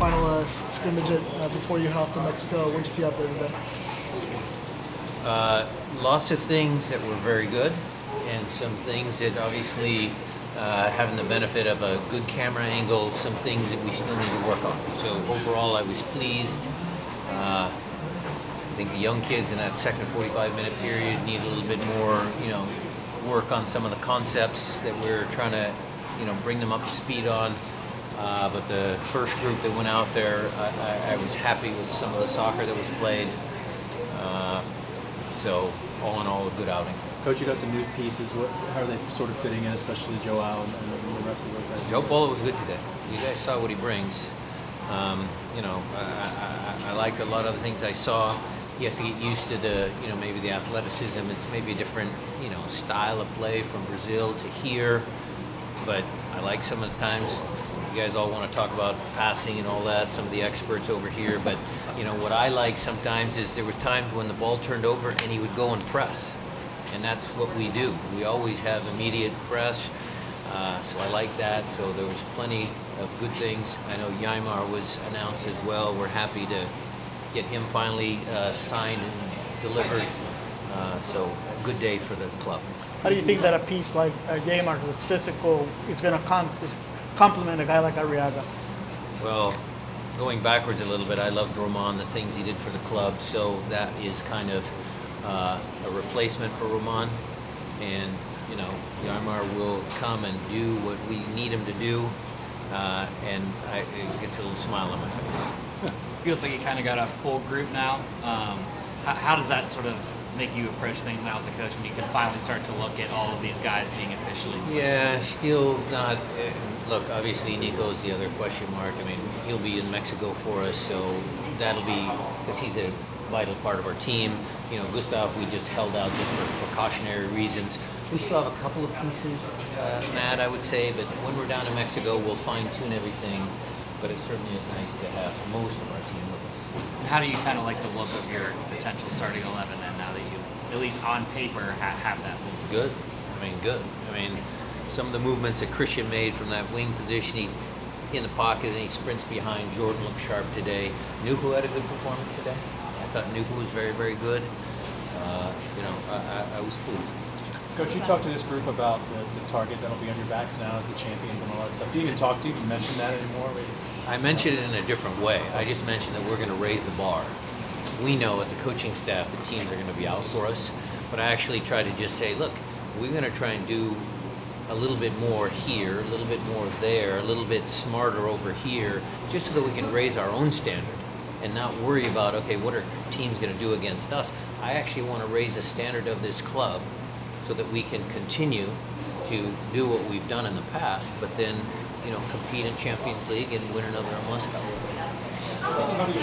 final scrimmage before you head off to Mexico. What did you see out there today? Lots of things that were very good, and some things that obviously having the benefit of a good camera angle, some things that we still need to work on. So overall, I was pleased. I think the young kids in that second 45-minute period need a little bit more, work on some of the concepts that we're trying to, bring them up to speed on. But the first group that went out there, I was happy with some of the soccer that was played. So all in all, a good outing. Coach, you got some new pieces. How are they sort of fitting in, especially Joao and the rest of the guys? Joe Paulo was good today. You guys saw what he brings. I liked a lot of the things I saw. He has to get used to the, maybe the athleticism. It's maybe a different, style of play from Brazil to here. But I like some of the times. You guys all want to talk about passing and all that, some of the experts over here, but what I like sometimes is there was times when the ball turned over and he would go and press, and that's what we do. We always have immediate press, so I like that. So there was plenty of good things. I know Ymar was announced as well. We're happy to get him finally signed and delivered, so a good day for the club. How do you think that a piece like Ymar that's physical, it's going to complement a guy like Arriaga? Well, going backwards a little bit, I loved Roman, the things he did for the club, so that is kind of a replacement for Roman. And, Ymar will come and do what we need him to do, and it gets a little smile on my face. Feels like you kind of got a full group now. How does that sort of make you approach things now as a coach when you can finally start to look at all of these guys being officially? Yeah, still not. Look, obviously Nico's the other question mark. I mean, he'll be in Mexico for us, so that'll be, because he's a vital part of our team. Gustav, we just held out just for precautionary reasons. We still have a couple of pieces, Matt, I would say, but when we're down in Mexico, we'll fine-tune everything. But it certainly is nice to have most of our team with us. And how do you kind of like the look of your potential starting 11 then, now that you, at least on paper, have that? Good. Good. Some of the movements that Christian made from that wing position, in the pocket and he sprints behind. Jordan looked sharp today. Nuhu had a good performance today. I thought Nuhu was very, very good. I was pleased. Coach, you talked to this group about the target that'll be on your backs now as the champions and all that stuff. Do you even talk to you? Do you mention that anymore? Maybe? I mentioned it in a different way. I just mentioned that we're going to raise the bar. We know as a coaching staff the teams are going to be out for us, but I actually try to just say, look, we're going to try and do a little bit more here, a little bit more there, a little bit smarter over here, just so that we can raise our own standard and not worry about, okay, what are teams going to do against us? I actually want to raise the standard of this club so that we can continue to do what we've done in the past, but then, compete in Champions League and win another Moscow. How do you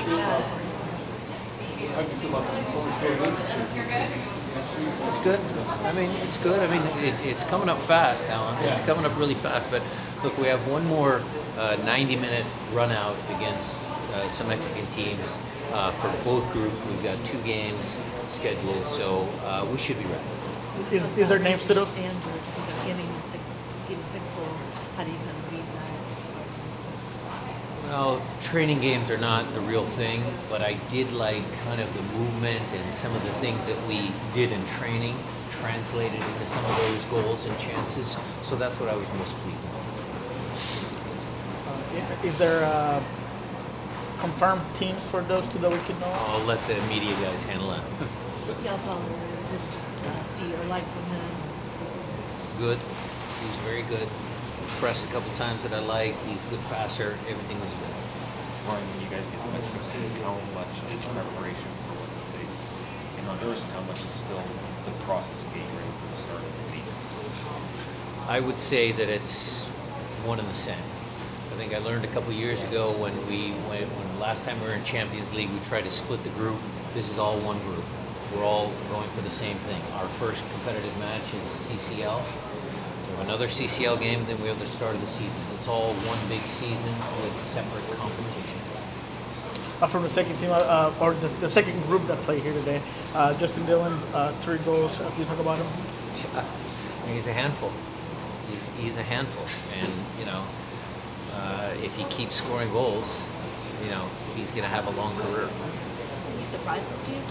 feel about this performance going into Champions League? It's good. It's good. It's coming up fast, Alan. It's coming up really fast. But look, we have one more 90-minute run out against some Mexican teams for both groups. We've got 2 games scheduled, so we should be ready. Is there names to those? Standard, giving 6 goals. How do you kind of read that? Well, training games are not the real thing, but I did like kind of the movement and some of the things that we did in training translated into some of those goals and chances. So that's what I was most pleased about. Is there confirmed teams for those 2 that we can know? I'll let the media guys handle that. Y'all probably would just see or like from him. Good. He was very good. Pressed a couple times that I liked. He's a good passer. Everything was good. Ryan, when you guys get to Mexico City, how much is preparation for what you face in Honduras, and how much is still the process of getting ready for the start of the league season? I would say that it's one and the same. I think I learned a couple years ago when last time we were in Champions League, we tried to split the group. This is all one group. We're all going for the same thing. Our first competitive match is CCL. We have another CCL game, then we have the start of the season. It's all one big season with separate competitions. From the second team, or the second group that played here today, Justin Dillon, 3 goals. Can you talk about him? He's a handful. He's a handful, and if he keeps scoring goals, you know, he's going to have a long career. Any surprises to you?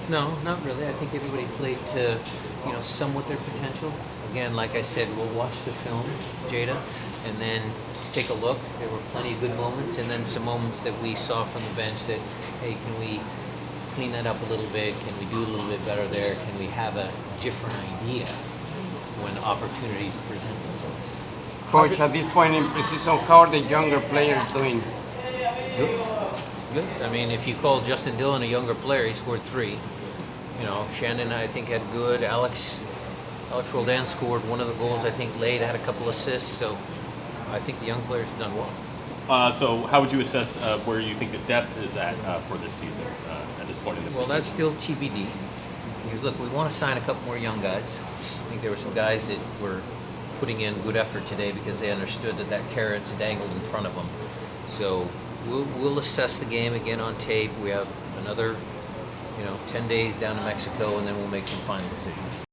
No, not really. I think everybody played to, you know, somewhat their potential. Again, like I said, we'll watch the film, Jada, and then take a look. There were plenty of good moments, and then some moments that we saw from the bench that, hey, can we clean that up a little bit? Can we do a little bit better there? Can we have a different idea when opportunities present themselves? Coach, at this point in preseason, how are the younger players doing? Good. Good. I mean, if you call Justin Dillon a younger player, he scored 3. You know, Shannon, I think, had good. Alex Roldan scored one of the goals, I think, late, had a couple assists. So I think the young players have done well. So how would you assess where you think the depth is at for this season at this point in the Well, preseason? that's still TBD. Because, look, we want to sign a couple more young guys. I think there were some guys that were putting in good effort today because they understood that that carrot's dangled in front of them. So we'll assess the game again on tape. We have another, 10 days down to Mexico, and then we'll make some final decisions.